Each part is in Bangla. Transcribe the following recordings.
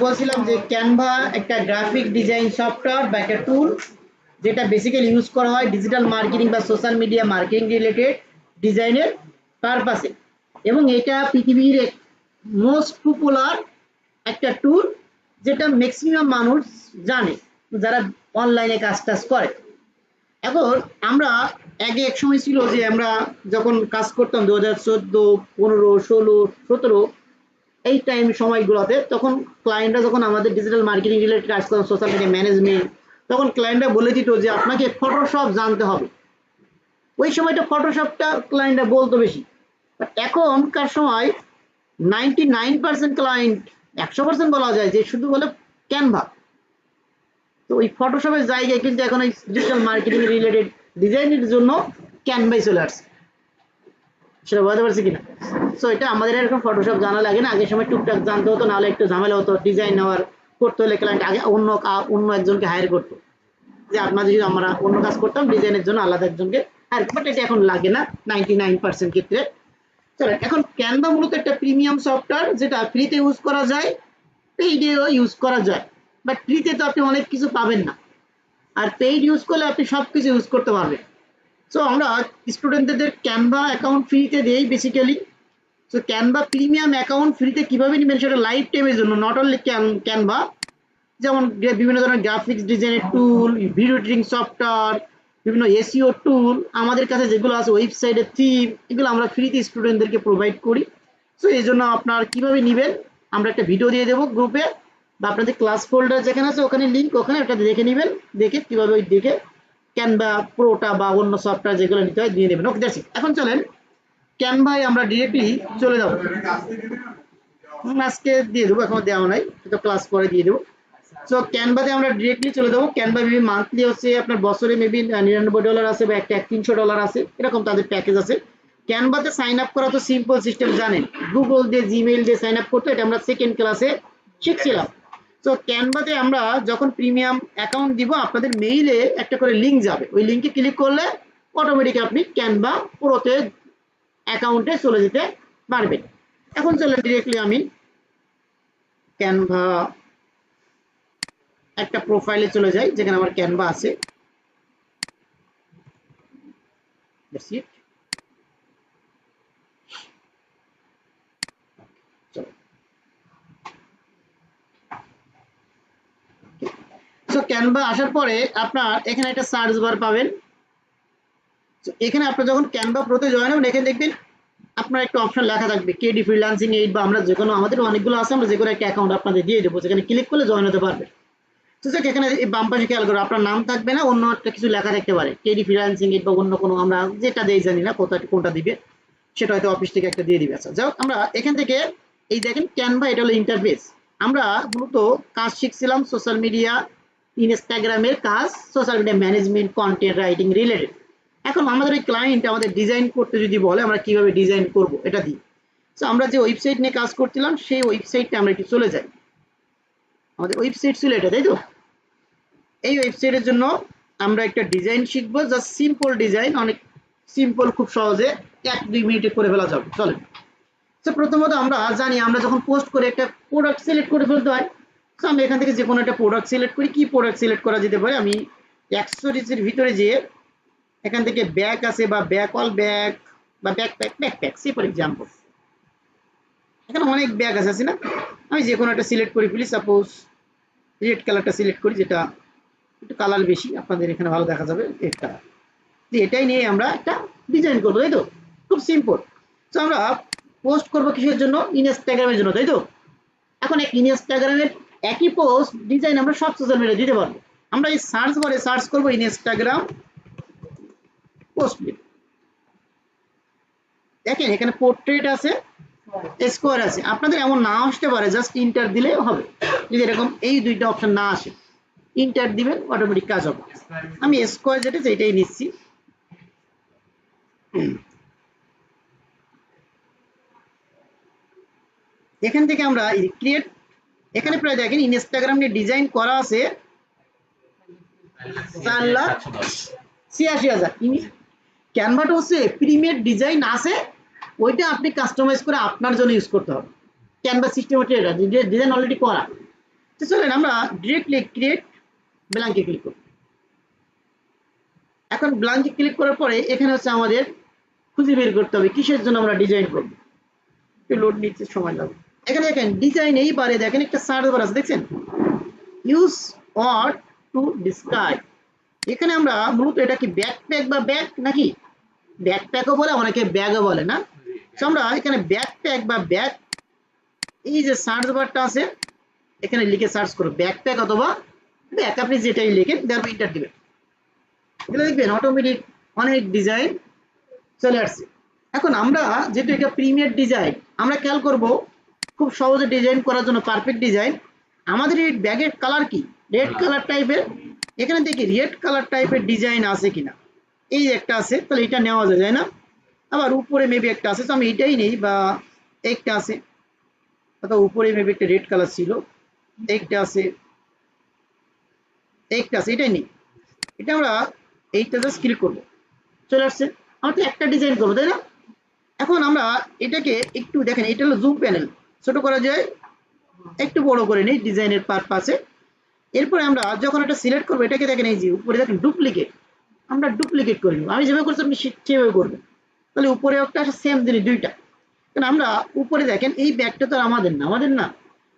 বলছিলাম যে ক্যানভা একটা গ্রাফিক ডিজাইন সফটওয়্যার বা একটা টুল যেটা বেসিক্যালি ইউজ করা হয় ডিজিটাল মার্কেটিং বা সোশ্যাল মিডিয়া মার্কেটিং রিলেটেড ডিজাইনের পারপাসে, এবং এটা পৃথিবীর মোস্ট পপুলার একটা টুল যেটা ম্যাক্সিমাম মানুষ জানে যারা অনলাইনে কাজ টাজ করে। এখন আমরা আগে এক সময় ছিল যে আমরা যখন কাজ করতাম 2014, 15, 16, 17 এই টাইম সময়গুলোতে, তখন ক্লায়েন্টরা যখন আমাদের ডিজিটাল মার্কেটিং রিলেটেড কাজ করতাম, সোশ্যাল মিডিয়া ম্যানেজমেন্ট, তখন ক্লায়েন্টরা বলে দিত যে আপনাকে ফটোশপ জানতে হবে। ওই সময়টা ফটোশপটা ক্লায়েন্টরা বলতো বেশি, বাট এখনকার সময় 99% ক্লায়েন্ট, 100% বলা যায় যে শুধু বলে ক্যানভা। তো ওই ফটোশপের জায়গায় কিন্তু এখন এই ডিজিটাল মার্কেটিং রিলেটেড ডিজাইনের জন্য ক্যানভাই চলে আসছে। সেটা বলতে পারছি কিনা? সো এটা আমাদের এরকম ফটোশপ জানা লাগে না, আগের সময় টুকটাক জানতে হতো, নাহলে একটু ঝামেলা হতো। ডিজাইন নেওয়ার করতে হলে ক্লায়েন্ট আগে অন্য একজনকে হায়ার করতো, যে আপনার যদি আমরা অন্য কাজ করতাম ডিজাইনের জন্য আলাদা একজনকে হায়ার, বাট এটা এখন লাগে না 99% ক্ষেত্রে। চলেন, এখন ক্যানভা মূলত একটা প্রিমিয়াম সফটওয়্যার যেটা ফ্রিতে ইউজ করা যায়, পেইডেও ইউজ করা যায়। বাট ফ্রিতে তো আপনি অনেক কিছু পাবেন না, আর পেইড ইউজ করলে আপনি সব কিছু ইউজ করতে পারবেন। সো আমরা স্টুডেন্টদের ক্যানভা অ্যাকাউন্ট ফ্রিতে দিই basically. So Canva premium account ফ্রিতে কীভাবে নেবেন সেটা লাইফ টাইমের জন্য, নট অনলি ক্যানভা, যেমন বিভিন্ন ধরনের গ্রাফিক্স ডিজাইনের টুল, ভিডিও এডিটিং সফটওয়্যার, বিভিন্ন এসইও টুল আমাদের কাছে যেগুলো আছে, ওয়েবসাইটের থিম, এগুলো আমরা ফ্রিতে স্টুডেন্টদেরকে প্রোভাইড করি। সো এই জন্য আপনার কীভাবে নেবেন আমরা একটা ভিডিও দিয়ে দেবো গ্রুপে, বা আপনাদের ক্লাস ফোল্ডার যেখানে আছে ওখানে লিঙ্ক, ওখানে একটা দেখে নেবেন, দেখে কীভাবে ওই দেখে ক্যানভা প্রোটা বা অন্য সফটওয়্যার যেগুলো নিতে হয় দিয়ে নেবেন। ওকে, দ্যাটস ইট। এখন চলেন ক্যানভায় আমরা ডিরেক্টলি চলে যাবো। আজকে দিয়ে দেবো, এখন দেওয়া নাই, তো ক্লাস পরে দিয়ে দেবো। সো ক্যানভাতে আমরা ডিরেক্টলি চলে যাবো। ক্যানভা মেবি মান্থলি হচ্ছে আপনার, বছরে মেবি $99 আছে, বা একটা $300 আছে, এরকম তাদের প্যাকেজ আছে। ক্যানভাতে সাইন আপ করা তো সিম্পল সিস্টেম জানেন, গুগল দিয়ে জিমেইল দিয়ে সাইন আপ করতে, এটা আমরা সেকেন্ড ক্লাসে শিখছিলাম। সো ক্যানভাতে আমরা যখন প্রিমিয়াম অ্যাকাউন্ট দিব, আপনাদের মেইলে একটা করে লিঙ্ক যাবে, ওই লিঙ্কে ক্লিক করলে অটোমেটিক আপনি ক্যানভা পুরোতে অ্যাকাউন্টে চলে যেতে পারবেন। এখন চলে ডিরেক্টলি আমি ক্যানভা একটা প্রোফাইলে চলে যাই যেখানে আমার ক্যানভা আছে। সো ক্যানভা আসার পরে আপনার এখানে একটা সার্চ বার পাবেন। এখানে আপনার যখন ক্যানভা প্রোতে জয়েন হবেন, এখানে দেখবেন আপনার একটা অপশন লেখা থাকবে কেডি ফ্রিল্যান্সিং 8, বা আমরা যে কোনো, আমাদের অনেকগুলো আছে, আমরা যে কোনো একটা অ্যাকাউন্ট আপনাদের দিয়ে দেবো, সেখানে ক্লিক করলে জয়েন হতে পারবে। তো এখানে এই বাম পাশে খেয়াল করো, আপনার নাম থাকবে না, অন্য একটা কিছু লেখা থাকতে পারে, কেডি ফ্রিল্যান্সিং 8 বা অন্য কোনো, আমরা যেটা দেই জানি না কোনটা দিবে, সেটা হয়তো অফিস থেকে একটা দিয়ে দিবে। আচ্ছা যাই হোক, আমরা এখান থেকে এই দেখেন ক্যানভা, এটা হলো ইন্টারফেস। আমরা মূলত কাজ শিখছিলাম সোশ্যাল মিডিয়া, ইনস্টাগ্রামের কাজ, social media management, content writing related. এখন আমাদের এই ক্লায়েন্ট আমাদের ডিজাইন করতে যদি বলে, আমরা কিভাবে ডিজাইন করব এটা দিই। সো আমরা যে ওয়েবসাইট নিয়ে কাজ করছিলাম সেই ওয়েবসাইটটা আমরা একটু চলে যাই। আমাদের ওয়েবসাইট ছিল এটা, তাই তো? এই ওয়েবসাইটের জন্য আমরা একটা ডিজাইন শিখবো, জাস্ট সিম্পল ডিজাইন, অনেক সিম্পল, খুব সহজে 1-2 মিনিটে করে ফেলা যাবে। চলেন। তো প্রথমত আমরা জানি, আমরা যখন পোস্ট করে একটা প্রোডাক্ট সিলেক্ট করে ফেলতে হয়। তো আমি এখান থেকে যে কোনো একটা প্রোডাক্ট সিলেক্ট করি। কি প্রোডাক্ট সিলেক্ট করা যেতে পারে? আমি অ্যাক্সেসরিজের ভিতরে যেয়ে এখান থেকে ব্যাগ আছে, বা ব্যাক অল ব্যাগ, বা ব্যাকপ্যাক সে ফর এক্সাম্পল, এখানে অনেক ব্যাগ আছে না, আমি যে কোনো একটা সিলেক্ট করি ফেলি। সাপোজ রেড কালারটা সিলেক্ট করি, যেটা একটু কালার বেশি, আপনাদের এখানে ভালো দেখা যাবে রেড কালার। এটাই নিয়ে আমরা একটা ডিজাইন করবো, তাই তো? খুব সিম্পল। তো আমরা পোস্ট করবো কিসের জন্য? ইনস্টাগ্রামের জন্য, তাই তো? এখন ইনস্টাগ্রামের একই পোস্ট ডিজাইন আমরা সব সোশ্যাল মিডিয়ায় দিতে পারবো। আমরা এই সার্চ বারে সার্চ করবো ইনস্টাগ্রাম পোস্ট। দেখেন এখানে পোর্ট্রেট আছে, স্কোয়ার আছে, আপনাদের এমন না আসতে পারে, জাস্ট ইন্টার দিলে হবে। যদি এরকম এই দুইটা অপশন না আসে, ইন্টার দিবেন, অটোমেটিক কাজ হবে। আমি স্কোয়ার যেটা সেটাই নিচ্ছি। এখান থেকে আমরা ক্রিয়েট, এখানে প্রায় দেখেন ইনস্টাগ্রাম নিয়ে ডিজাইন করা আছে 4,86,000। ক্যানভাটা হচ্ছে প্রিমিয়ার ডিজাইন আছে, ওইটা আপনি কাস্টমাইজ করে আপনার জন্য ইউজ করতে হবে। ক্যানভাস সিস্টেম হচ্ছে এটা, ডিজাইন অলরেডি করা। তো চলেন আমরা ডিরেক্টলি ক্রিয়েট ব্ল্যাঙ্কে ক্লিক করব। এখন ব্ল্যাঙ্কে ক্লিক করার পরে এখানে হচ্ছে আমাদের খুঁজে বের করতে হবে কিসের জন্য আমরা ডিজাইন করব। একটু লোড নিতে সময় লাগবে। এখানে দেখেন ডিজাইন এই বারে দেখেন একটা সার্চ বার আছে, দেখছেন ইউজ ওয়ার্ড টু ডিসক্রাইব। এখানে আমরা মূলত এটা কি ব্যাকপ্যাক বা ব্যাগ নাকি, ব্যাকপ্যাকও বলে অনেকে ব্যাগও বলে না। তো আমরা এখানে ব্যাকপ্যাক বা ব্যাগ, এই যে সার্চ বারটা আছে এখানে লিখে সার্চ করো ব্যাকপ্যাক অথবা ব্যাগ, আপনি যেটাই লিখেন তারপর এন্টার দিবেন, এটা দেখবেন অটোমেটিক অনেক ডিজাইন চলে আসছে। এখন আমরা যেহেতু এটা প্রিমিয়ার ডিজাইন, আমরা খেয়াল করব খুব সহজে ডিজাইন করার জন্য পারফেক্ট ডিজাইন, আমাদের এই ব্যাগের কালার কি রেড কালার টাইপের। এখানে দেখি রেড কালার টাইপের ডিজাইন আছে কিনা, এই একটা আছে, তাহলে এটা নেওয়া যায় না। আবার উপরে মেবি একটা আছে, তো আমি এটাই নেই, বা একটা আছে, অথবা উপরে মেবি একটা রেড কালার ছিল, একটা আছে, এটাই নেই, এটা আমরা এইটা জাস্ট ক্লিক করবো, চলে আসছে। আমরা তো একটা ডিজাইন করবো তাই না। এখন আমরা এটাকে একটু দেখেন, এটা হলো জুম প্যানেল, ছোট করা যায়, একটু বড় করে নিই ডিজাইনের পারপাসে। এরপরে আমরা যখন এটা সিলেক্ট করবো, এটাকে দেখেন এই যে উপরে দেখেন ডুপ্লিকেট, আমরা ডুপ্লিকেট করে নিব, আমি যেভাবে করছি আপনি সেভাবে করবেন, তাহলে উপরে একটা সেম জিনিস দুইটা। কারণ আমরা উপরে দেখেন এই ব্যাগটা তো আমাদের না,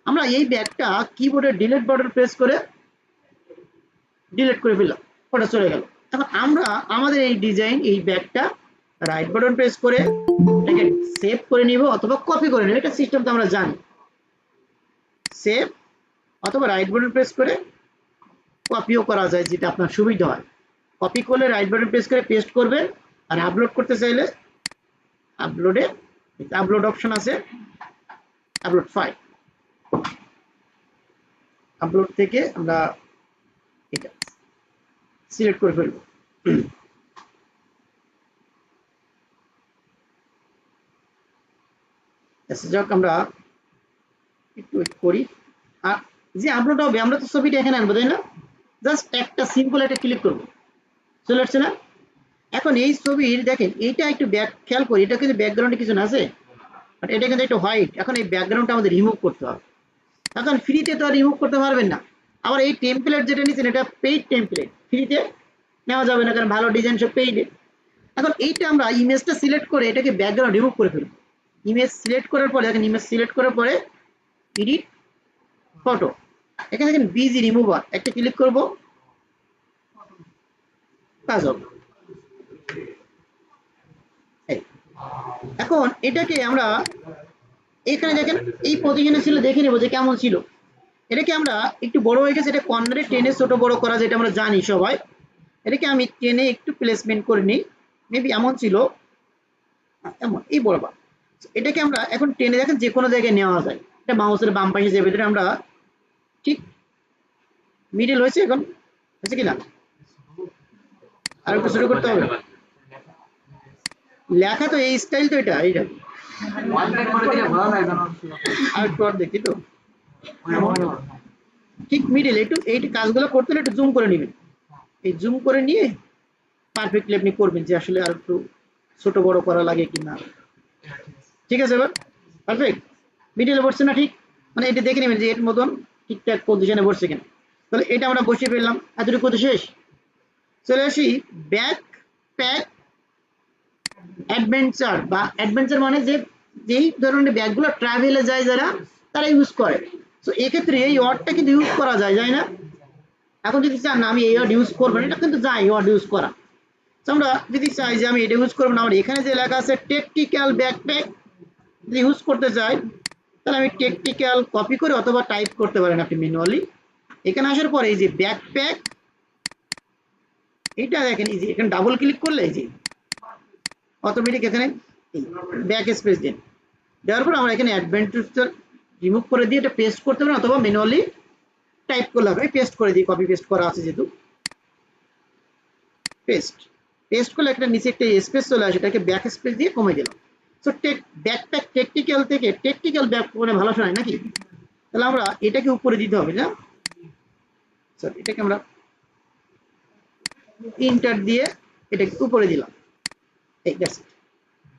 আমরা এই ব্যাগটা কিবোর্ডে ডিলিট বাটন প্রেস করে ডিলিট করে ফেললাম, ওটা চলে গেল। এখন আমরা আমাদের এই ডিজাইন এই ব্যাগটা রাইট বাটন প্রেস করে এটাকে সেভ করে নিব অথবা কপি করে নিব, এটা সিস্টেম তো আমরা জানি, সেভ অথবা রাইট বাটন প্রেস করে কপিও করা যায়, যেটা আপনার সুবিধা হয়। কপি করলে রাইট বাটন প্রেস করে পেস্ট করবেন, আর আপলোড করতে চাইলে আপলোড অপশন আছে, আপলোড ফাইল, আপলোড থেকে আমরা এটা সিলেক্ট করে ফেলবো। যাক আমরা একটু ওয়েট করি, আর যে আপলোড হবে আমরা তো ছবিটা এখানে আনবো তাই না, জাস্ট একটা সিম্পল একটা ক্লিক করবো, চলে আসছে না। এখন এই ছবির দেখেন এইটা একটু ব্যাক খেয়াল করি, এটা কিন্তু ব্যাকগ্রাউন্ডে কিছু না আছে, বাট এটা কিন্তু একটু হোয়াইট। এখন এই ব্যাকগ্রাউন্ডটা আমাদের রিমুভ করতে হবে, এখন ফ্রিতে তো আর রিমুভ করতে পারবেন না। আবার এই টেমপ্লেট যেটা নিচ্ছেন এটা পেইড টেমপ্লেট, ফ্রিতে নেওয়া যাবে না, কারণ ভালো ডিজাইন সব পেইডে। এখন এইটা আমরা ইমেজটা সিলেক্ট করে এটাকে ব্যাকগ্রাউন্ড রিমুভ করে ফেলবো। ইমেজ সিলেক্ট করার পরে দেখেন, ইমেজ সিলেক্ট করার পরে এডিট ফটো, এখানে দেখেন বিজি রিমুভার একটা ক্লিক করব, কাজ হবে। এখন এটাকে আমরা এখানে দেখেন এই পজিশনে ছিল, দেখে নেবো যে কেমন ছিল। এটাকে আমরা একটু বড় হয়ে গেছে, এটা কর্নারে টেনে ছোট বড় করা, যেটা আমরা জানি সবাই। এটাকে আমি টেনে একটু প্লেসমেন্ট করে নিই, মেবি এমন ছিল, এমন এই বরাবর। এটাকে আমরা এখন টেনে দেখেন যে কোনো জায়গায় নেওয়া যায়, এটা মাউসের বাম পাশে যাবে, এটা আমরা ঠিক মিডল হয়েছে, এখন হয়েছে কিনা আর একটু শুরু করতে হবে। লেখা তো এই স্টাইল, তো এটা এইটা আর একটু দেখি তো ঠিক মিডল, একটু এই কাজগুলো করতে হলে একটু জুম করে নেবেন, এই জুম করে নিয়ে পারফেক্টলি আপনি করবেন, যে আসলে আর একটু ছোট বড় করা লাগে কিনা। ঠিক আছে, এবার পারফেক্ট মিডলে বসছে না, ঠিক মানে এটা দেখে নেবেন যে এর মতন ঠিকঠাক পজিশনে বসছে কিনা। তাহলে এটা আমরা বসিয়ে ফেললাম, এতটুকু করতে শেষ। চলে আসি ব্যাক প্যাক অ্যাডভেঞ্চার, বা অ্যাডভেঞ্চার মানে যে যেই ধরনের ব্যাগগুলো ট্রাভেলে যায় যারা, তারা ইউজ করে। তো এক্ষেত্রে এই ওয়ার্ডটা কিন্তু ইউজ করা যায়, যায় না। এখন যদি চান না আমি এই ওয়ার্ড ইউজ করবো না, এটা কিন্তু যায় ওয়ার্ড ইউজ করা। তো আমরা যদি চাই যে আমি এটা ইউজ করবো না, আমার এখানে যে লেখা আছে টেকনিক্যাল ব্যাকপ্যাক যদি ইউজ করতে চাই, তাহলে আমি টেকনিক্যাল কপি করে অথবা টাইপ করতে পারেন আপনি ম্যানুয়ালি। এখানে আসার পরে এই যে ব্যাকপ্যাক, এইটা দেখেন এই যে এখানে ডাবল ক্লিক করলে এই যে অটোমেটিক এখানে ব্যাক স্পেস দিন, দেওয়ার পর আমরা এখানে অ্যাডভেঞ্চার রিমুভ করে দিয়ে এটা পেস্ট করতে পারেন, অথবা ম্যানুয়ালি টাইপ করলে হবে। পেস্ট করে দিই, কপি পেস্ট করা আছে যেহেতু, পেস্ট করলে একটা নিচে একটা স্পেস চলে আসে, এটাকে ব্যাক স্পেস দিয়ে কমে দিলাম। সো ব্যাকপ্যাক টেকনিক্যাল থেকে টেকনিক্যাল ব্যাক মানে ভালো শোনায় নাকি, তাহলে আমরা এটাকে উপরে দিতে হবে না, এটাকে আমরা ইন্টার দিয়ে এটাকে উপরে দিলাম,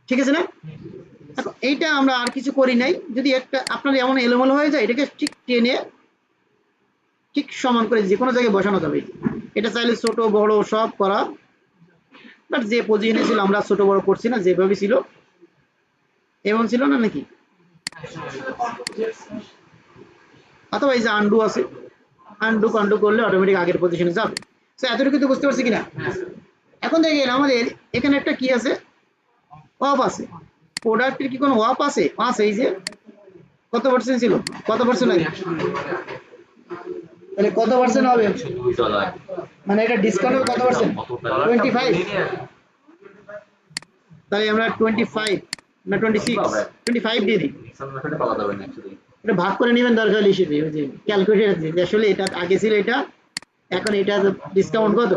ঠিক আছে না। এখন এইটা আমরা আর কিছু করি নাই, যদি একটা আপনার এমন এলোমেলো হয়ে যায় এটাকে ঠিক টেনে ঠিক সমান করে যে কোনো জায়গায় বসানো যাবে। এটা চাইলে ছোট বড় সব করা, বাট যে পজিশনে ছিল আমরা ছোট বড় করছি না, যেভাবে ছিল এমন ছিল না নাকি, অথবা এই যে আন্ডু আছে, আন্ডু কান্ডু করলে অটোমেটিক আগের পজিশনে যাবে। তো এতটুকু তো বুঝতে পারছি কিনা? এখন দেখেন আমাদের এখানে একটা কি আছে, অফ আছে। প্রোডাক্টের কি কোনো অফ আছে? আছে, এই যে কত পার্সেন্ট ছিল, কত পার্সেন্ট আগে, তাহলে কত পার্সেন্ট হবে, মানে এটা ডিসকাউন্ট কত পার্সেন্ট, 25, তাহলে আমরা 25 না 26, 25 দিয়ে দিই। এটা ভাগ করে নেবেন দরকার হিসেবে, ওই যে ক্যালকুলেটর দিয়ে, আসলে এটা আগে ছিল এটা, এখন এটা ডিসকাউন্ট কত,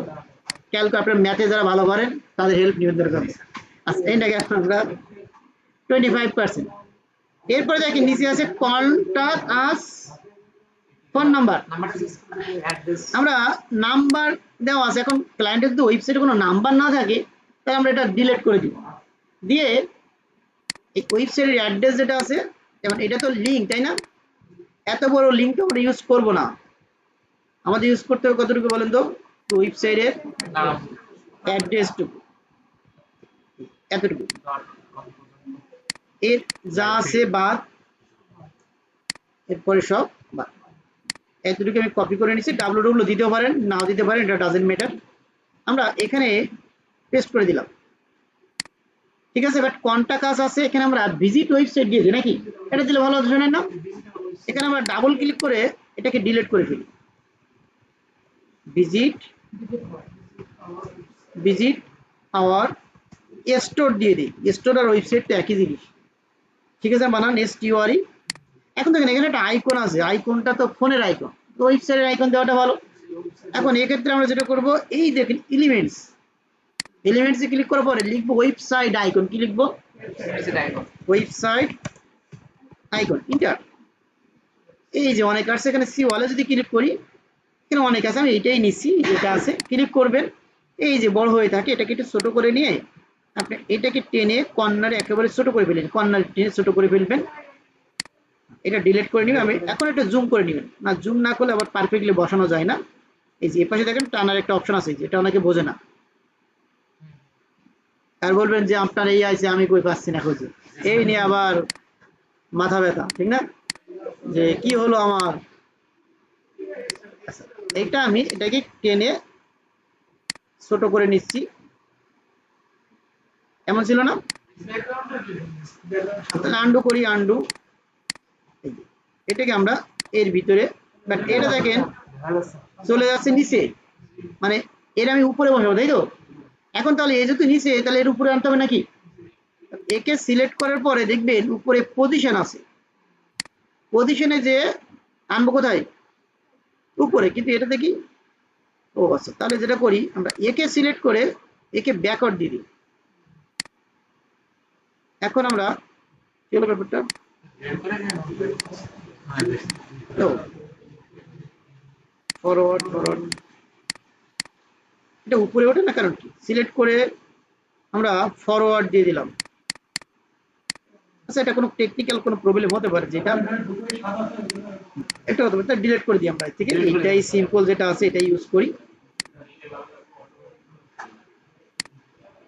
আপনার ম্যাথে যারা ভালো করেন তাদের হেল্প নেবেন দরকার। আচ্ছা, এটাকে আমরা 25%। এরপরে দেখেন নিচে আছে কন্টাক্ট আস ফোন নাম্বার, আমরা নাম্বার দেওয়া আছে। এখন ক্লায়েন্টের যদি ওয়েবসাইটে কোনো নাম্বার না থাকে তাহলে আমরা এটা ডিলিট করে দিব, দিয়ে এই ওয়েবসাইটের অ্যাড্রেস যেটা আছে, যেমন এটা তো লিঙ্ক, তাই না, এত বড় লিঙ্ক তো আমরা ইউজ করব না, আমাদের ইউজ করতে হবে কতটুকু বলেন তো, ওয়েবসাইটের অ্যাড্রেসটুকু, এতটুকু, এর যা আছে বাদ, এরপরে সব বাদ, এতটুকু আমি কপি করে নিচ্ছি। www দিতেও পারেন, নাও দিতে পারেন, এটা ডাজেন্ট ম্যাটার, আমরা এখানে পেস্ট করে দিলাম, ঠিক আছে। বাট কন্টাক্ট আস আছে, এখানে আমরা ভিজিট ওয়েবসাইট দিয়েছি নাকি, এটা দিলে ভালো হতো না, এখানে আমরা ডাবল ক্লিক করে এটাকে ডিলিট করে ফেলি, ভিজিট আওয়ার স্টোর দিয়ে দিই, স্টোর আর ওয়েবসাইট তো একই জিনিস, ঠিক আছে, বানান STORE। এখন দেখেন এখানে একটা আইকন আছে, আইকনটা তো ফোনের আইকন, তো ওয়েবসাইটের আইকন দেওয়াটা ভালো। এখন এক্ষেত্রে আমরা যেটা করব, এই দেখেন এলিমেন্টসে ক্লিক করার পরে লিখবো ওয়েবসাইট আইকন, কি লিখবো, ওয়েবসাইট আইকন, ইন্টার। এই যে অনেক আছে, এখানে সি ওয়ালে যদি ক্লিক করি, এখানে অনেক আছে, আমি এইটাই নিচ্ছি যেটা আছে, ক্লিক করবেন, এই যে বড় হয়ে থাকে এটাকে একটু ছোট করে নিয়ে আপনি এটাকে টেনে কর্নারে একেবারে ছোট করে ফেলেন, কর্নারে টেনে ছোট করে ফেলবেন, এটা ডিলিট করে নিবেন। আমি এখন এটা জুম করে নেবেন, না জুম না করলে আবার পারফেক্টলি বসানো যায় না। এই যে এপাশে দেখেন টানার একটা অপশন আছে, যেটা অনেকে বোঝে না, আর বলবেন যে আপনার এই আছে আমি কই পাচ্ছি না খুঁজে, এই নিয়ে আবার মাথা ব্যথা, ঠিক না, যে কি হলো আমার। এইটা আমি এটাকে টেনে ছোট করে নিচ্ছি, এমন ছিল না, আন্ডু করি, আন্ডু, এটাকে আমরা এর ভিতরে, বাট এটা দেখেন চলে যাচ্ছে নিচে, মানে এর আমি উপরে বসাবো, তাই তো। এখন তাহলে এই যেহেতু নিচে, তাহলে এর উপরে আনতে হবে নাকি, একে সিলেক্ট করার পরে দেখবেন উপরে পজিশন আছে, পজিশনে যে আনবো কোথায়, উপরে, কিন্তু এটা দেখি, ও আচ্ছা, তাহলে যেটা করি আমরা একে সিলেক্ট করে একে ব্যাকওয়ার্ড দিয়ে দিই। এখন আমরা কি হলো ব্যাপারটা, ফরওয়ার্ড, এটা উপরে ওঠে না, কারণ কি, সিলেক্ট করে আমরা ফরওয়ার্ড দিয়ে দিলাম। আচ্ছা, এটা কোনো টেকনিক্যাল কোনো প্রবলেম হতে পারে, যেটা একটা হতে পারে, তাই ডিলিট করে দিই আমরা থেকে, এটাই সিম্পল যেটা আছে এটাই ইউজ করি,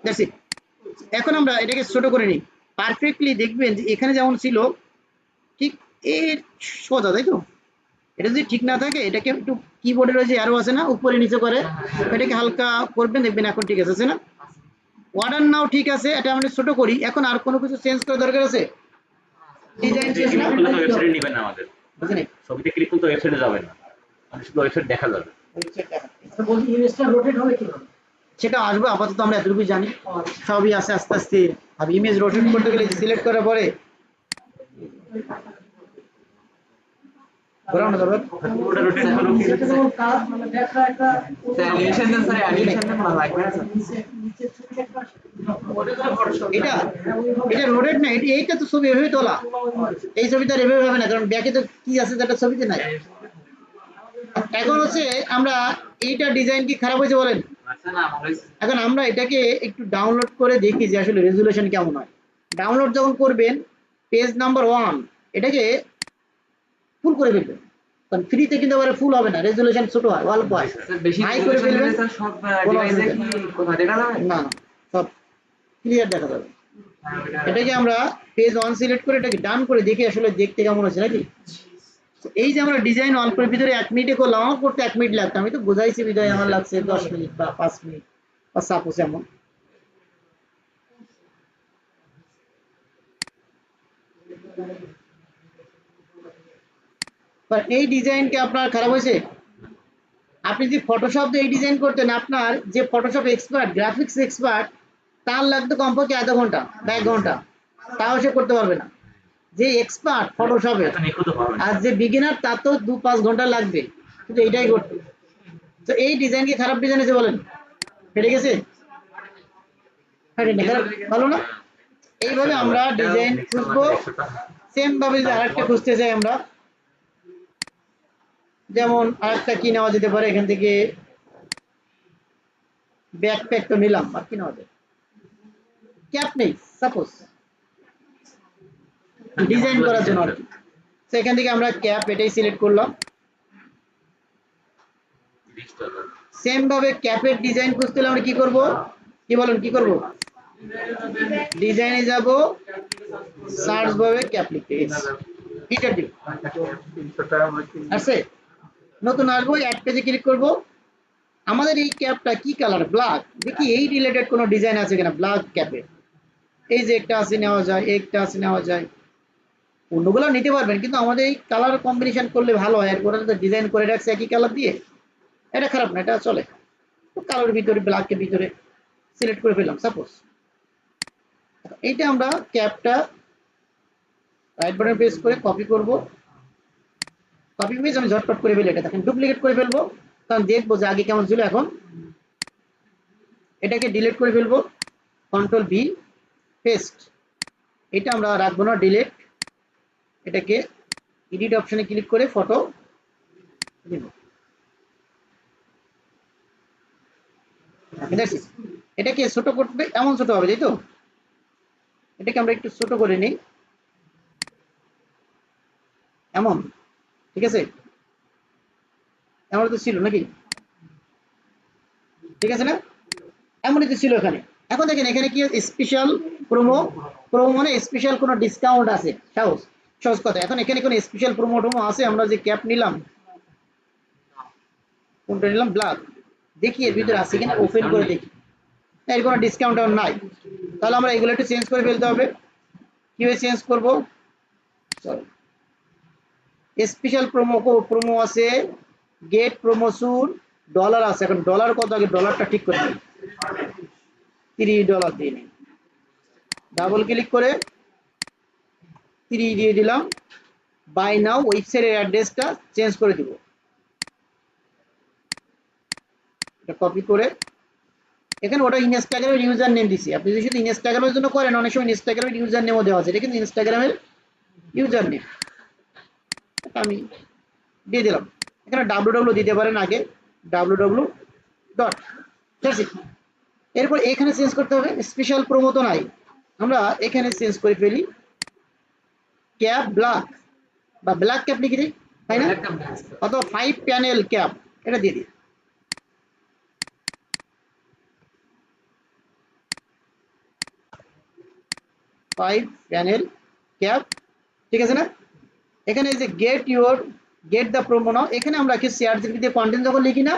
দ্যাটস ইট। এখন আমরা এটাকে ছোট করে নিই, পারফেক্টলি দেখবেন যে এখানে যেমন ছিল ঠিক এর সোজা, তাই তো। এটা যদি ঠিক না থাকে এটাকে একটু কিবোর্ডে রয়েছে আরো আছে না, উপরে নিচে করে এটাকে হালকা করবেন, দেখবেন এখন ঠিক আছে না, অর্ডার নাও ঠিক আছে। এটা আমরা ছোট করি, এখন আর কোনো কিছু চেঞ্জ করার দরকার আছে, ডিজাইন চেঞ্জ না, ওয়েবসাইটে নেবেন না, আমাদের বুঝলেন, ছবিতে ক্লিক করলে ওয়েবসাইটে যাবেন না, মানে শুধু ওয়েবসাইট দেখা যাবে, ওয়েবসাইট দেখা। তো বলছি ইমেজটা রোটেট হবে কিভাবে, সেটা আসবে, আপাতত আমরা এতটুকুই জানি, সবই আছে আস্তে আস্তে। আর ইমেজ রোটেট করতে গেলে সিলেক্ট করার পরে ঘোরানো যাবে, পুরোটা রোটেট করো, সেটা যেমন কাজ মানে দেখা একটা অ্যানিমেশন দেন, স্যার অ্যানিমেশন দেন না লাগবে না, এটা এটা রোটেট না, এইটা তো ছবি এভাবে তোলা, এই ছবিটা এভাবে হবে না, কারণ ব্যাকে তো কি আছে যেটা ছবিতে নাই। এখন হচ্ছে আমরা এইটা ডিজাইন কি খারাপ হয়েছে বলেন, এখন আমরা এটাকে একটু ডাউনলোড করে দেখি যে আসলে রেজুলেশন কেমন হয়। ডাউনলোড যখন করবেন পেজ নাম্বার 1 এটাকে ফুল করে ফেলবেন, কারণ ফ্রিতে কিন্তু আবার ফুল হবে না, রেজুলেশন ছোট হয়, অল্প হয়, হাই করে ফেলবেন, সব ডিভাইসে কি কোথা দেখা যাবে? না সব ক্লিয়ার দেখা যাবে। এটাকে আমরা পেজ 1 সিলেক্ট করে এটাকে ডান করে দেখে আসলে দেখতে কেমন হচ্ছে নাকি। এই যে আমরা ডিজাইন অল্পের ভিতরে 1 মিনিটে করলাম, আমার করতে 1 মিনিট লাগতো, আমি তো বোঝাইছি বিদায় আমার লাগছে 10 মিনিট বা 5 মিনিট বা সাপোজ এমন। এই ডিজাইনটা আপনার খারাপ হয়েছে? আপনি যদি ফটোশপ দিয়ে এই ডিজাইন করতেন, আপনার যে ফটোশপ এক্সপার্ট, গ্রাফিক্স এক্সপার্ট, তার লাগতো কমপক্ষে আধা ঘন্টা বা 1 ঘন্টা, তাও সে করতে পারবে না। যে এক্সপার্ট ফটোশপে আর যে বিগিনার তার তো 2-5 ঘন্টা লাগবে কিন্তু এইটাই করতে। তো এই ডিজাইন কি খারাপ ডিজাইন আছে বলেন? ফেটে গেছে? ভালো না? এইভাবে আমরা ডিজাইন খুঁজবো। সেম ভাবে যদি আরেকটা খুঁজতে চাই আমরা, যেমন আরেকটা কি নেওয়া যেতে পারে, এখান থেকে ব্যাকপ্যাক তো নিলাম, আর কি নেওয়া যায়? ক্যাপ নেই সাপোজ, ডিজাইন করার জন্য আর কি। তো এখান থেকে আমরা ক্যাপ এটাই সিলেক্ট করলাম। সেম ভাবে ক্যাপের ডিজাইন খুঁজতে হলে আমরা কি করব? কি বলেন কি করব? ডিজাইনে যাব, সার্চ ভাবে ক্যাপ লিখতে এন্টার দিব, আছে নতুন আসবো, অ্যাড পেজে ক্লিক করব। আমাদের এই ক্যাপটা কি কালার? ব্ল্যাক। দেখি এই রিলেটেড কোনো ডিজাইন আছে কিনা ব্ল্যাক ক্যাপে। এই যে একটা আছে নেওয়া যায়, একটা আছে নেওয়া যায়, অন্যগুলো নিতে পারবেন, কিন্তু আমাদের এই কালার কম্বিনেশন করলে ভালো হয়। এরপরে তো ডিজাইন করে রাখছে একই কালার দিয়ে, এটা খারাপ না, এটা চলে। তো কালারের ভিতরে ব্ল্যাকের ভিতরে সিলেক্ট করে ফেললাম সাপোজ। এইটা আমরা ক্যাপটা রাইট বাটন প্রেস করে কপি করব। কপি পেজ আমি ঝটপট করে ফেলি, এটা দেখেন ডুপ্লিকেট করে ফেলবো, কারণ দেখবো যে আগে কেমন ছিল এখন। এটাকে ডিলিট করে ফেলবো, কন্ট্রোল ভি পেস্ট। এটা আমরা রাখবো না, ডিলিট। এটাকে এডিট অপশনে ক্লিক করে ফটো দিব। এটাকে ছোট করতে, এমন ছোট হবে, তাই তো? এটাকে আমরা একটু ছোট করে নিই, এমন, ঠিক আছে? এমন তো ছিল নাকি? ঠিক আছে না? এমনই তো ছিল এখানে। এখন দেখেন এখানে কি স্পেশাল প্রোমো, প্রোমো মানে স্পেশাল কোনো ডিসকাউন্ট আছে, সহজ সহজ কথা। এখন এখানে কোনো স্পেশাল প্রোমো টোমো আছে? আমরা যে ক্যাপ নিলাম, কোনটা নিলাম? ব্ল্যাক। দেখি এর ভিতরে আছে কিনা, ওপেন করে দেখি। এর কোনো ডিসকাউন্ট আর নাই, তাহলে আমরা এগুলো একটু চেঞ্জ করে ফেলতে হবে। কিভাবে চেঞ্জ করব? চলো, স্পেশাল প্রোমো, প্রোমো আছে, গেট প্রমোশন, ডলার আছে। এখন ডলার কত, আগে ডলারটা ঠিক করে দিই, $3 দিয়ে নিই। ডাবল ক্লিক করে 3 দিয়ে দিলাম। বাই নাও ওয়েবসাইটের অ্যাড্রেসটা চেঞ্জ করে দিব, এটা কপি করে এখানে ওটা ইনস্টাগ্রামের ইউজার নেম দিছি। আপনি যদি শুধু ইনস্টাগ্রামের জন্য করেন, অনেক সময় ইনস্টাগ্রামের ইউজার নেমও দেওয়া আছে, এটা কিন্তু ইনস্টাগ্রামের ইউজার নেম, আমি দিয়ে দিলাম। এখানে www দিতে পারেন আগে, www ডট, ঠিক আছে? এরপর এখানে চেঞ্জ করতে হবে, স্পেশাল প্রোমো তো নাই, আমরা এখানে চেঞ্জ করে ফেলি, ক্যাপ ব্ল্যাক বা ব্ল্যাক ক্যাপ লিখে দিই, তাই না? অথবা 5 প্যানেল ক্যাপ, এটা দিয়ে দিই। 5 প্যানেল ক্যাপ, ঠিক আছে না? এখানে এই যে গেট দ্য প্রোমো নাও, এখানে আমরা কি সিআরজিপি দিয়ে কন্টেন্ট যখন লিখি না,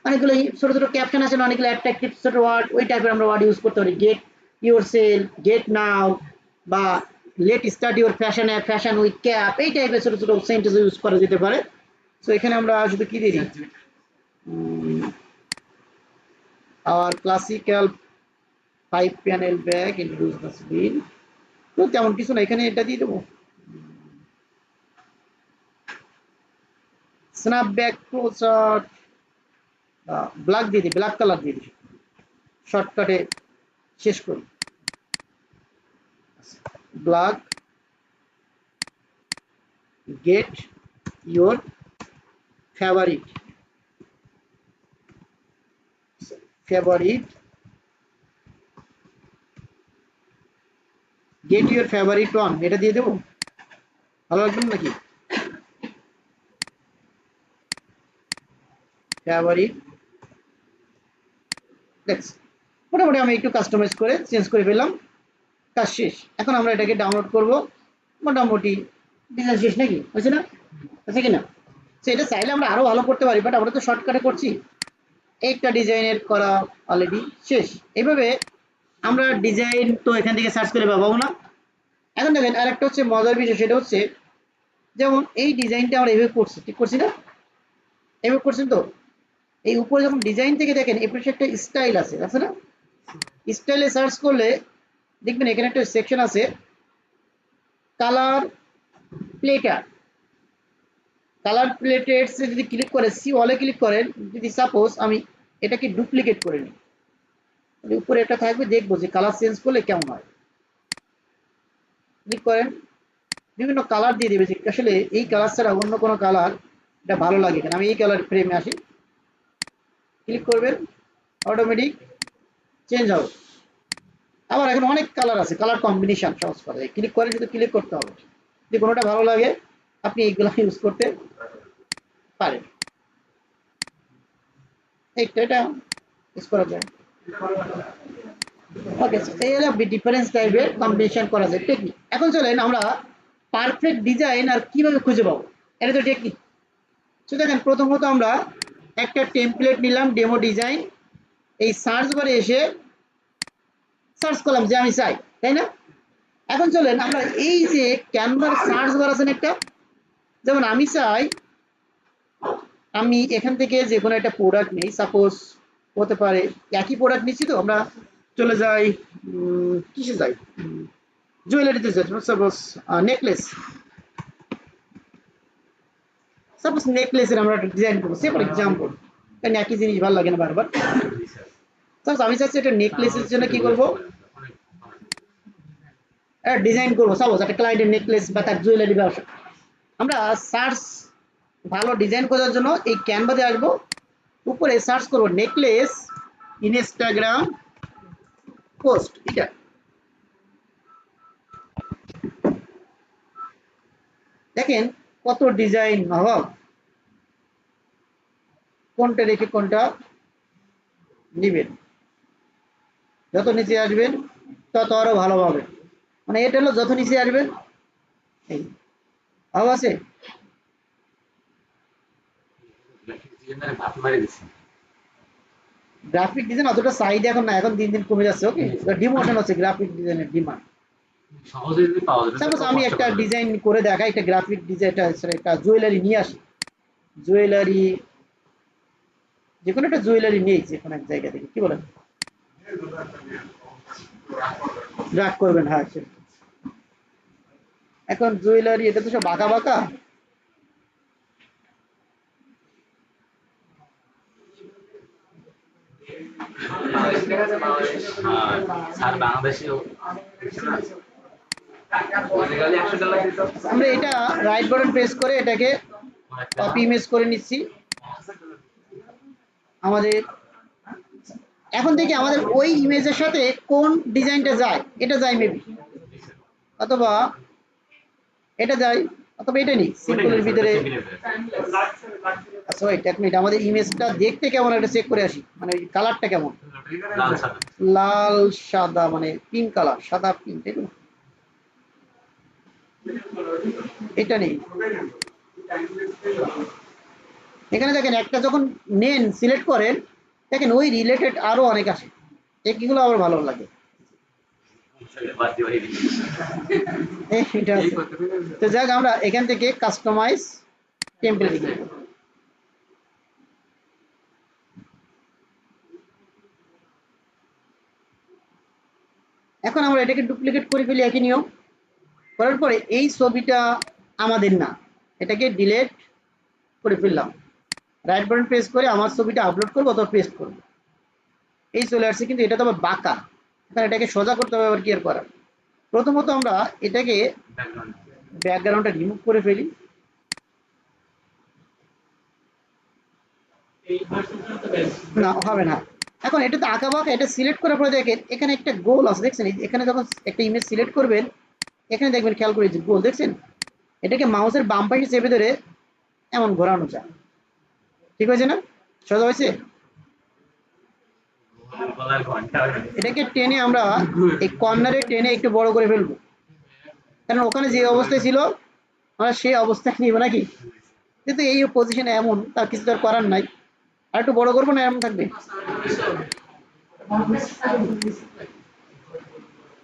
অনেকগুলো ছোট ছোট ক্যাপশন আছে না, অনেকগুলো অ্যাট্রাকটিভ ছোট ওয়ার্ড, ওই টাইপের আমরা ওয়ার্ড ইউজ করতে পারি। গেট ইউর সেল, গেট নাও, বা let start your fashion app, fashion with cap, এই টাইপের ছোট ছোট সেন্টেন্স ইউজ করা যেতে পারে। সো এখানে আমরা শুধু কি দিই, আর classical 5 panel bag introduce the spin, তো তেমন কিছু না, এখানে এটা দিয়ে দেবো। স্ন্যাপব্যাক প্রোচার্ট, ব্ল্যাক দিয়ে দিই, ব্ল্যাক কালার দিয়ে দিই, শর্টকাটে শেষ করি। Black, get your favourite, favourite get your favourite one, এটা দিয়ে দেবো, ভালো লাগবে নাকি? ফেভারিট, মোটামুটি আমি একটু কাস্টমাইজ করে চেঞ্জ করে ফেললাম, কাজ শেষ। এখন আমরা এটাকে ডাউনলোড করব, মোটামুটি ডিজাইন শেষ নাকি, হয়েছে না? আছে কিনা? সেটা চাইলে আমরা আরো ভালো করতে পারি, বাট আমরা তো শর্টকাটে করছি। একটা ডিজাইনের করা অলরেডি শেষ। এইভাবে আমরা ডিজাইন তো এখান থেকে সার্চ করে পাবো না। এখন দেখেন আরেকটা হচ্ছে মজার বিষয়, সেটা হচ্ছে যেমন এই ডিজাইনটা আমরা এভাবে করছি, ঠিক করছি না? এভাবে করছেন তো, এই উপরে যখন ডিজাইন থেকে দেখেন এর পাশে একটা স্টাইল আছে না? স্টাইলে সার্চ করলে দেখবেন এখানে একটা সেকশন আছে কালার প্লেটার। কালার প্লেটেডস যদি ক্লিক করে সি অলে ক্লিক করেন, যদি সাপোজ আমি এটাকে ডুপ্লিকেট করে নিই, উপরে একটা থাকবে, দেখবো যে কালার চেঞ্জ করলে কেমন হয়। ক্লিক করেন, বিভিন্ন কালার দিয়ে দেবে, যে আসলে এই কালার ছাড়া অন্য কোনো কালার এটা ভালো লাগে কিনা। আমি এই কালার ফ্রেমে আসি, ক্লিক করবেন, অটোমেটিক চেঞ্জ হবে। আবার এখন অনেক কালার আছে, কালার কম্বিনেশন সহজ করা যায়। ক্লিক করে যদি ক্লিক করতে হবে, যদি কোনোটা ভালো লাগে আপনি এইগুলো ইউজ করতে পারেন। এটা ইউজ করা যায়। ওকে, এই হলো ডিফারেন্স টাইপের কম্বিনেশন করা যায় টেকনিক। এখন চলেন আমরা পারফেক্ট ডিজাইন আর কিভাবে খুঁজে পাবো, এটা তো টেকনিক। তো দেখেন প্রথমত আমরা একটা টেমপ্লেট নিলাম, ডেমো ডিজাইন। এই সার্চ বারে এসে সার্চ করলাম যে আমি চাই, তাই না? এখন চলেন আমরা এই যে ক্যানভার সার্চ বার আছেন একটা, যেমন আমি চাই আমি এখান থেকে যে কোনো একটা প্রোডাক্ট নেই, সাপোজ হতে পারে একই প্রোডাক্ট নিচ্ছি, তো আমরা চলে যাই কিসে যাই, জুয়েলারিতে যাই। সাপোজ নেকলেস, সাপোজ নেকলেসের আমরা একটা ডিজাইন করবো, সে ফর এক্সাম্পল, কারণ একই জিনিস ভালো লাগে না বারবার। সাপোজ আমি চাচ্ছি একটা নেকলেসের জন্য কি করবো, ডিজাইন করবো, সাপোজ একটা ক্লায়েন্টের নেকলেস বা তার জুয়েলারি ব্যবসা। আমরা সার্চ ভালো ডিজাইন করার জন্য এই ক্যানভাতে আসবো, উপরে সার্চ করবো নেকলেস ইনস্টাগ্রাম পোস্ট। এটা দেখেন কত ডিজাইন অভাব, কোনটা রেখে কোনটা নিবেন। যত নিচে আসবেন তত আরো ভালো পাবেন, মানে এটা হলো যত নিচে আসবেন এই ভাব আছে। গ্রাফিক ডিজাইন অতটা চাহিদা এখন না, এখন দিন দিন কমে যাচ্ছে। ওকে, ডিমোশন হচ্ছে গ্রাফিক ডিজাইনের ডিমান্ড। সহজে যদি পাওয়া যাবে, সাপোজ আমি একটা ডিজাইন করে দেখাই, একটা গ্রাফিক ডিজাইন, একটা জুয়েলারি নিয়ে আসি, জুয়েলারি যে কোনো একটা জুয়েলারি নেই যে কোনো এক জায়গা থেকে, কি বলেন? রাগ করবেন, হ্যাঁ। এখন জুয়েলারি এটা তো সব বাঁকা বাঁকা, আর বাংলাদেশেও আমরা এটা রাইট বাটন প্রেস করে এটাকে কপি ইমেজ করে নিচ্ছি। আমাদের এখন থেকে আমাদের ওই ইমেজের সাথে কোন ডিজাইনটা যায়, এটা যায় মেবি, অথবা এটা যায়, অথবা এটা নেই সিম্পলের ভিতরে। আচ্ছা ওয়েট এক মিনিট, আমাদের ইমেজটা দেখতে কেমন এটা চেক করে আসি, মানে ওই কালারটা কেমন, লাল সাদা, মানে পিঙ্ক কালার, সাদা পিঙ্ক, তাই তো? এটা নেই। এখানে দেখেন একটা যখন নেন সিলেক্ট করেন, দেখেন ওই রিলেটেড আরো অনেক আসে, এগুলো আবার ভালো লাগে। তো যাক আমরা এখান থেকে কাস্টমাইজ টেমপ্লেট, এখন আমরা এটাকে ডুপ্লিকেট করে ফেলি একই নিয়ম। করার পরে এই ছবিটা আমাদের না, এটাকে ডিলিট করে ফেললাম, রাইট বাটন প্রেস করে আমার ছবিটা আপলোড করবো অথবা পেস্ট করবো, এই চলে আসছে। কিন্তু এটা তো আবার বাঁকা, এখন এটাকে সোজা করতে হবে। আবার কি আর করার, প্রথমত আমরা এটাকে ব্যাকগ্রাউন্ডটা রিমুভ করে ফেলি। না হবে না, এখন এটা তো আঁকা বাঁকা, এটা সিলেক্ট করার পরে দেখেন এখানে একটা গোল আছে, দেখছেন এখানে যখন একটা ইমেজ সিলেক্ট করবেন এখানে দেখবেন খেয়াল করে যে গোল দেখছেন, এটাকে মাউসের বাম পাশে চেপে ধরে এমন ঘোরানো যায়। ঠিক হয়েছে না? সোজা হয়েছে? এটাকে টেনে আমরা এই কর্নারে টেনে একটু বড় করে ফেলবো, কারণ ওখানে যে অবস্থায় ছিল আমরা সেই অবস্থায় নিব নাকি, কিন্তু এই পজিশনে এমন, তার কিছু তো আর করার নাই। আর একটু বড় করবো না এমন থাকবে?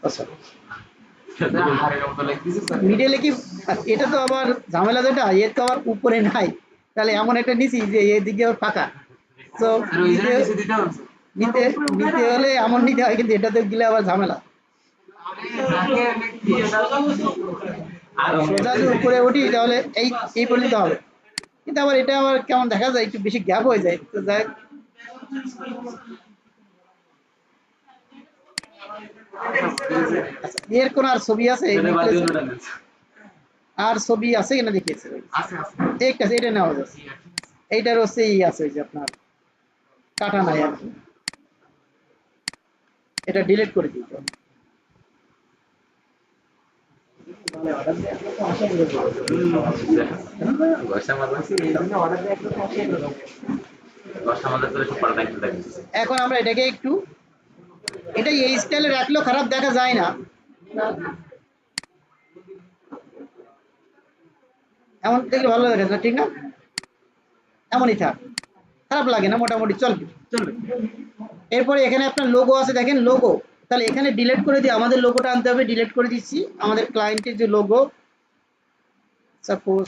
আচ্ছা মিডলে কি এটা তো আবার ঝামেলা, যেটা এর তো আবার উপরে নাই, তাহলে এমন একটা নিছি যে এদিকে আবার ফাঁকা, তো নিতে নিতে হলে এমন নিতে হয়, কিন্তু এটাতে গেলে আবার ঝামেলা। সোজা যদি উপরে উঠি তাহলে এই পর্যন্ত হবে, কিন্তু আবার এটা আবার কেমন দেখা যায়, একটু বেশি গ্যাপ হয়ে যায়, তো যাই এর কোন আর ছবি আছে? আর ছবি আছে কিনা দেখিয়েছে একটা, এটা নেওয়া যাচ্ছে, এইটার হচ্ছে ই আছে যে আপনার কাটা নাই আর কি, এটা ডিলিট করে দিতে হবে। এখন আমরা এটাকে একটু, এটা এই স্টাইলে রাখলেও খারাপ দেখা যায় না, এমন দেখলে ভালো লাগে না, ঠিক না? এমনই থাক, খারাপ লাগে না, মোটামুটি চলবে চলবে। এরপরে এখানে আপনার লোগো আছে, দেখেন লোগো, তাহলে এখানে ডিলিট করে দিয়ে আমাদের লোগোটা আনতে হবে, ডিলিট করে দিচ্ছি আমাদের ক্লায়েন্টের যে লোগো, সাপোজ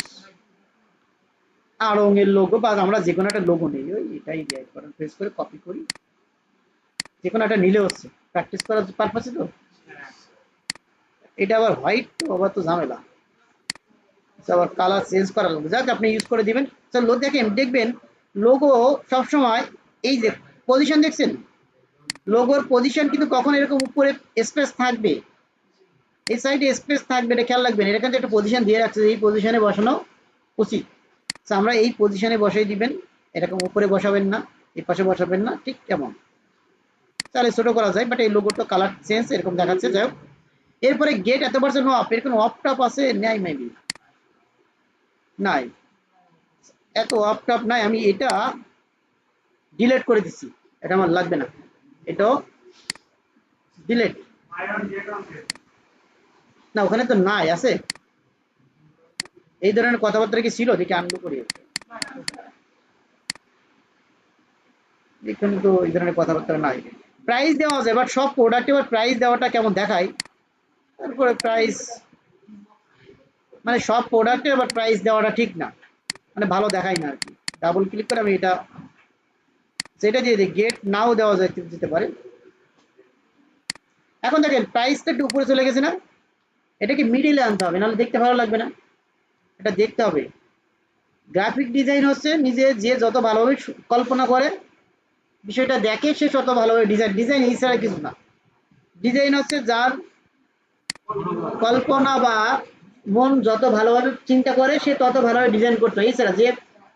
আড়ঙের লোগো, বা আমরা যে কোনো একটা লোগো নিই, ওই এটাই প্রেস করে কপি করি, যে কোনো একটা নিলে হচ্ছে প্র্যাকটিস করার পারপাসে। তো এটা আবার হোয়াইট, তো আবার তো ঝামেলা, আবার কালার চেঞ্জ করা লাগবে, যাক আপনি ইউজ করে দিবেন। চলো দেখবেন লোগো সবসময় এই যে পজিশন দেখছেন, লোগোর পজিশন কিন্তু কখন এরকম উপরে স্পেস থাকবে, এই সাইডে স্পেস থাকবে, এটা খেয়াল রাখবেন, এটা কিন্তু একটা পজিশন দিয়ে রাখছে, এই পজিশনে বসানো উচিত, আমরা এই পজিশনে বসাই দিবেন, এরকম উপরে বসাবেন না, এই পাশে বসাবেন না, ঠিক কেমন তাহলে ছোট করা যায়, বাট এই লোগোটা কালার চেঞ্জ এরকম দেখাচ্ছে। যাই হোক, এরপরে গেট এত পারছে নো আপ, এর কোনো অফ টপ আছে? নাই, মেবি নাই, এত অফ টপ নাই, আমি এটা ডিলিট করে দিচ্ছি, এটা আমার লাগবে না, এটাও ডিলিট, না ওখানে তো নাই, আছে এই ধরনের কথাবার্তা কি ছিল? দেখি আনলু করি, এখানে তো এই ধরনের কথাবার্তা নাই। প্রাইস দেওয়া যায়, বাট সব প্রোডাক্টে এবার প্রাইস দেওয়াটা কেমন দেখায়, তারপরে প্রাইস মানে সব প্রোডাক্টে আবার প্রাইস দেওয়াটা ঠিক না, মানে ভালো দেখায় না আর কি। ডাবল ক্লিক করে আমি এটা সেটা দিয়ে দিই, গেট নাও দেওয়া যেতে পারে। এখন দেখেন প্রাইসটা একটু উপরে চলে গেছে না, এটাকে মিডিলে আনতে হবে, নাহলে দেখতে ভালো লাগবে না, এটা দেখতে হবে। গ্রাফিক ডিজাইন হচ্ছে নিজে যে যত ভালোভাবে কল্পনা করে বিষয়টা দেখে, সে তত ভালোভাবে ডিজাইন এই ছাড়া কিছু না। ডিজাইন হচ্ছে যার কল্পনা বা মন যত ভালোভাবে চিন্তা করে সে তত ভালোভাবে ডিজাইন করতে হয়, এছাড়া যে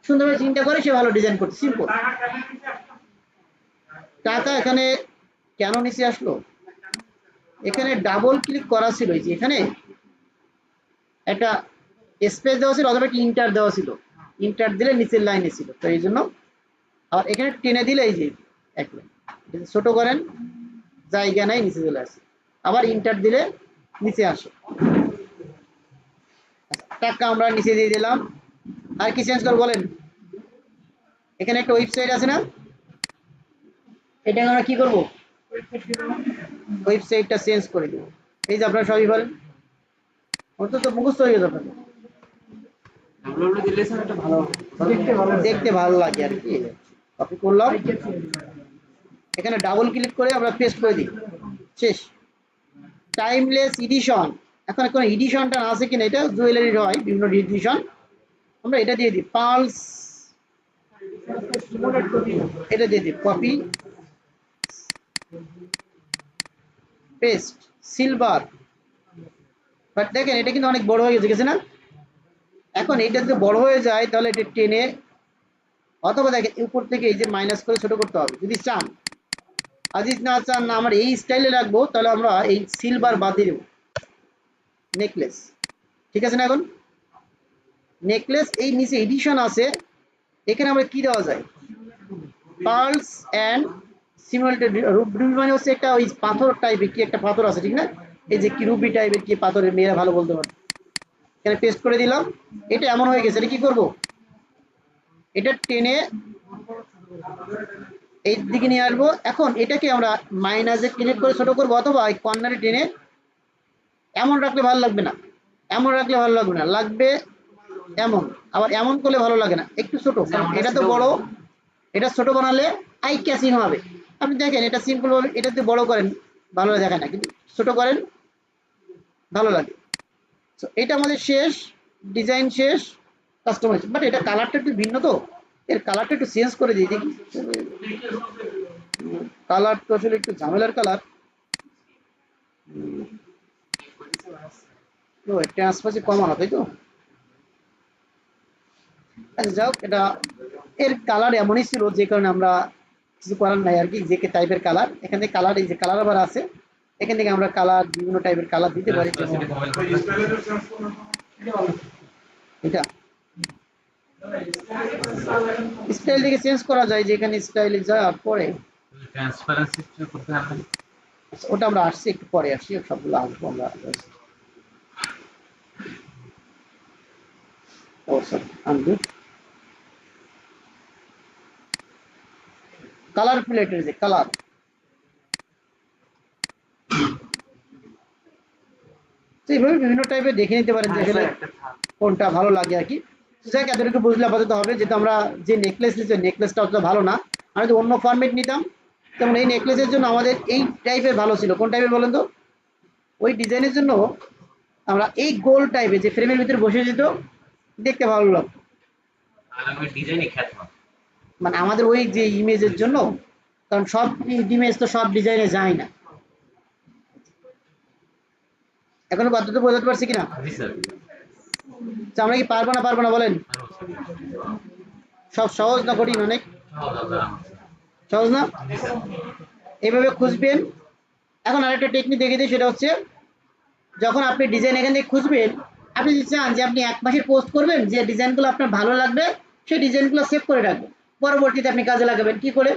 সুন্দরভাবে চিন্তা করে সে ভালো ডিজাইন করতে, সিম্পল। টাকা এখানে কেন নিচে আসলো, এখানে ডাবল ক্লিক করা ছিল, এই যে এখানে একটা স্পেস দেওয়া ছিল অথবা ইন্টার দেওয়া ছিল, ইন্টার দিলে নিচের লাইনে ছিল, তো এই জন্য। আর এখানে টেনে দিলে এই যে এক লাইন, ছোট করেন জায়গা নাই, নিচে চলে আসে, আবার ইন্টার দিলে নিচে আসে। টাকা আমরা নিচে দিয়ে দিলাম, আর কি চেঞ্জ করব বলেন? এখানে একটা ওয়েবসাইট আছে না, এটা আমরা কি করব, ওয়েবসাইটটা চেঞ্জ করে দেব। এই যে আপনারা সবই বলেন, অন্তত মুখস্থ হয়ে যাবে, দেখতে ভালো লাগে আর কি। কপি করলাম, এখানে ডাবল ক্লিক করে আমরা পেস্ট করে দিই, শেষ। টাইমলেস এডিশন, এখন কোনো এডিশনটা আছে কিনা, এটা জুয়েলারির হয় বিভিন্ন এডিশন, আমরা এটা দিয়ে দিই পালস, এটা দিয়ে দিই কপি পেস্ট সিলভার। বাট দেখেন এটা কিন্তু অনেক বড় হয়ে গেছে না, এখন এটা যদি বড় হয়ে যায় তাহলে এটা টেনে অথবা দেখেন উপর থেকে এই যে মাইনাস করে ছোট করতে হবে যদি চান, আজিজ না চান না আমার এই স্টাইলে রাখবো, তাহলে আমরা এই সিলভার বাদ দিয়ে দেবো, নেকলেস। ঠিক আছে না? এখন নেকলেস এই নিচে এডিশন আছে, এখানে আমরা কি দেওয়া যায়, পার্লস অ্যান্ড সিমিলার রুবি মানে হচ্ছে একটা ওই পাথর টাইপের কি একটা পাথর আছে, ঠিক না? এই যে কি রুবি টাইপের কি পাথরের, মেয়েরা ভালো বলতে পারে। এখানে পেস্ট করে দিলাম, এটা এমন হয়ে গেছে। এটা কি করব, এটা টেনে এই দিকে নিয়ে আসবো। এখন এটাকে আমরা মাইনাসে ক্লিক করে ছোট করবো, অথবা এই কর্নারে টেনে, এমন রাখলে ভালো লাগবে না, এমন রাখলে ভালো লাগবে না, লাগবে এমন। আবার এমন করলে ভালো লাগে না, একটু ছোট, কারণ এটা তো বড়, এটা ছোট বানালে আই ক্যাচিং হবে। আপনি দেখেন এটা সিম্পল ভাবে এটা যদি বড় করেন ভালো দেখায় না, কিন্তু ছোট করেন ভালো লাগে। তো এটা আমাদের শেষ, ডিজাইন শেষ, কাস্টমাইজ। বাট এটা কালারটা একটু ভিন্ন, তো এর কালারটা একটু চেঞ্জ করে দিই দেখি। কালার তো আসলে একটু ঝামেলার কালার, ট্রান্সপারেন্সি কমানো, তাই তো? আচ্ছা যাও, এটা এর কালার এমনই ছিল, যে কারণে আমরা কিছু করার নাই আর কি, যে টাইপের কালার। এখান থেকে কালার, এই যে কালার আবার আছে, এখান থেকে আমরা কালার, বিভিন্ন টাইপের কালার দিতে পারি। এটা স্টাইল থেকে চেঞ্জ করা যায়, যেখানে স্টাইলে যাওয়ার পরে ট্রান্সপারেন্সি করতে হবে। ওটা আমরা আসছি, একটু পরে আসছি, সবগুলো আসবো আমরা। ও সরি, আনডু। কালার প্লেটের যে কালার, এইভাবে বিভিন্ন টাইপের দেখে নিতে পারেন যে আসলে কোনটা ভালো লাগে আর কি। যাক, এতটুকু বুঝলে আপাতত হবে। যেহেতু আমরা যে নেকলেস নিচ্ছি, নেকলেসটা অতটা ভালো না, আমরা যদি অন্য ফরম্যাট নিতাম, যেমন এই নেকলেসের জন্য আমাদের এই টাইপের ভালো ছিল। কোন টাইপের বলেন তো? ওই ডিজাইনের জন্য আমরা এই গোল টাইপের, যে ফ্রেমের ভিতরে বসে যেত, দেখতে ভালো লাগতো। মানে আমাদের ওই যে ইমেজের জন্য, কারণ সব ইমেজ তো সব ডিজাইনে যায় না। এখনো পদ্ধতি বোঝাতে পারছি কিনা? আমরা কি পারবো না বলেন? সব সহজ না কঠিন? অনেক সহজ না? এইভাবে খুঁজবেন। এখন আরেকটা টেকনিক দেখে দিই, সেটা হচ্ছে যখন আপনি ডিজাইন এখান থেকে খুঁজবেন, আপনি যদি চান যে আপনি 1 মাসের পোস্ট করবেন, যে ডিজাইনগুলো আপনার ভালো লাগবে সেই ডিজাইনগুলো সেভ করে রাখবেন, পরবর্তীতে আপনি কাজে লাগাবেন। কি করে?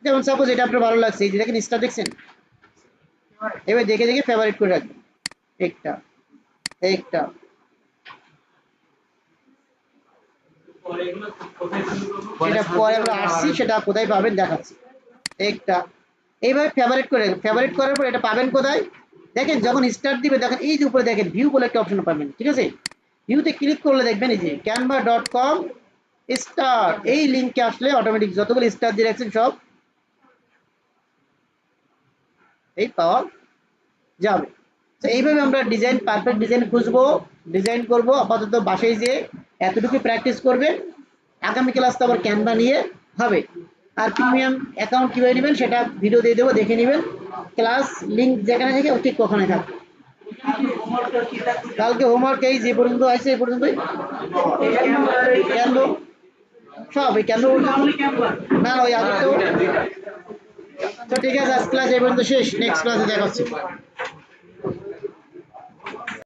যেমন সাপোজ এটা আপনার ভালো লাগছে, এই যে দেখেন স্টার দেখছেন, এবার দেখে দেখে ফেভারিট করে রাখবেন একটা একটা। এটা পরে আমরা আসছি, সেটা কোথায় পাবেন দেখাচ্ছি। একটা এইভাবে ফেভারিট করে, ফেভারিট করার পর এটা পাবেন কোথায় দেখেন, যখন স্টার্ট দিবে দেখেন এই যে উপরে দেখেন ভিউ বলে একটা অপশন পাবেন, ঠিক আছে? ভিউতে ক্লিক করলে দেখবেন এই যে canva.com স্টার, এই লিঙ্কে আসলে অটোমেটিক যতগুলো স্টার দিয়ে রাখছেন সব এই পাওয়া যাবে। তো এইভাবে আমরা ডিজাইন, পারফেক্ট ডিজাইন খুঁজবো, ডিজাইন করব। আপাতত বাসায় যেয়ে এতটুকু প্র্যাকটিস করবেন, আগামী ক্লাস তো আবার ক্যানভা নিয়ে হবে। আর প্রিমিয়াম অ্যাকাউন্ট কীভাবে নেবেন সেটা ভিডিও দিয়ে দেবো, দেখে নেবেন। ক্লাস লিঙ্ক যেখানে থাকে ও ঠিক ওখানে থাকবে। কালকে হোমওয়ার্ক এই যে পর্যন্ত আছে, এই পর্যন্তই কেন সব এই কেন না ওই আগে তো। ঠিক আছে, আজ ক্লাস এই পর্যন্ত শেষ, নেক্সট ক্লাসে দেখা হচ্ছে।